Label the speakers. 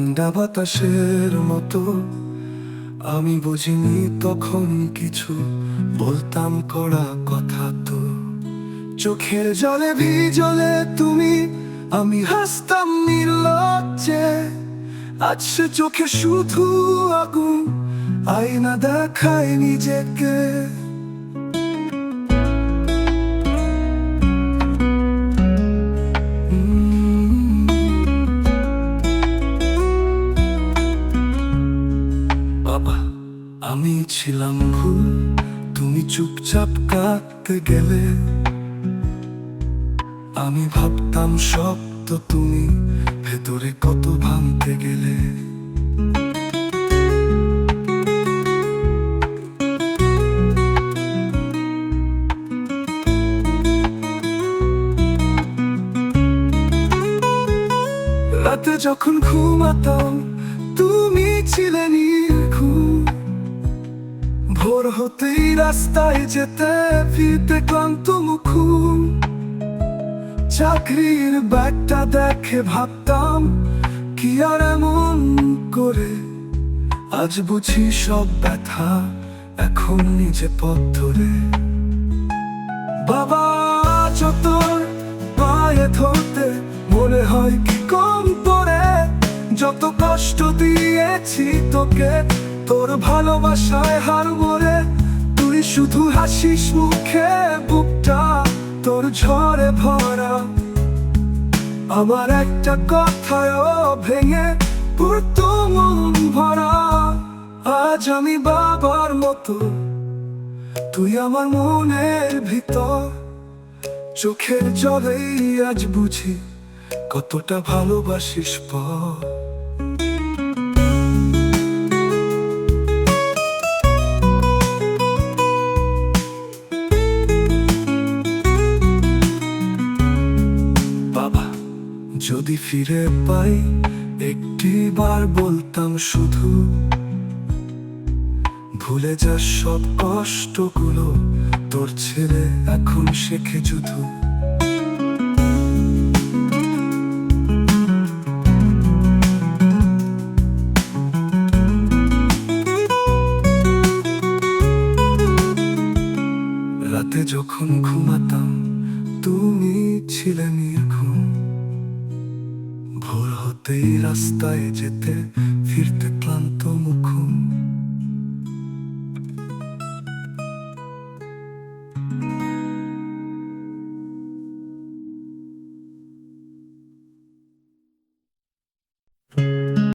Speaker 1: ঠান্ডা বাতাসের মতো আমি বুঝিনি তখন কিছু, বলতাম কড়া কথা তো চোখের জলে ভিজলে তুমি, আমি হাসতাম নির্লজ্জে। আজ সে চোখে শুধু আগুন, আয়না দেখায় নিজেকে। বাবা, আমি ছিলাম ভুল, তুমি চুপচাপ কাঁদতে গেলে। আমি ভাবতাম শব্দ, তুমি ভেতরে কত ভাঙতে গেলে। রাতে যখন ঘুমাতাম তুমি ছিলে নির্ঘুম। ভোর হতেই রাস্তায় যেতে ফিরতে ক্লান্ত মুখুম। চাকরির ব্যাগটা দেখে ভাবতাম কি আর এমন করে। আজ বুঝি সব ব্যথা এখন নিজে পথ ধরে। বাবা যত পায়ে ধরতে মনে হয় কি কম পড়ে। যত কষ্ট দিয়েছি তোকে তোর ভালোবাসায় হার মরে। তুই শুধু হাসিস মুখে, বুকটা তোর ঝড়ে ভরা। আমার একটা কথায়ও ভেঙে পড়তো মন ভরা। আজ আমি বাবার মতো, তুই আমার মনের ভিতর। চোখের জলেই আজ বুঝি কতটা ভালোবাসিস পর। বাবা যদি ফিরে পাই একটি বার বলতাম শুধু, ভুলে যা সব কষ্টগুলো, তোর ছেলে এখন শেখে যুদ্ধ। রাতে যখন ঘুমাতাম তুমি ছিলে নির্ঘুম। ভোর হতেই রাস্তায় যেতে ফিরতে ক্লান্ত মুখুম।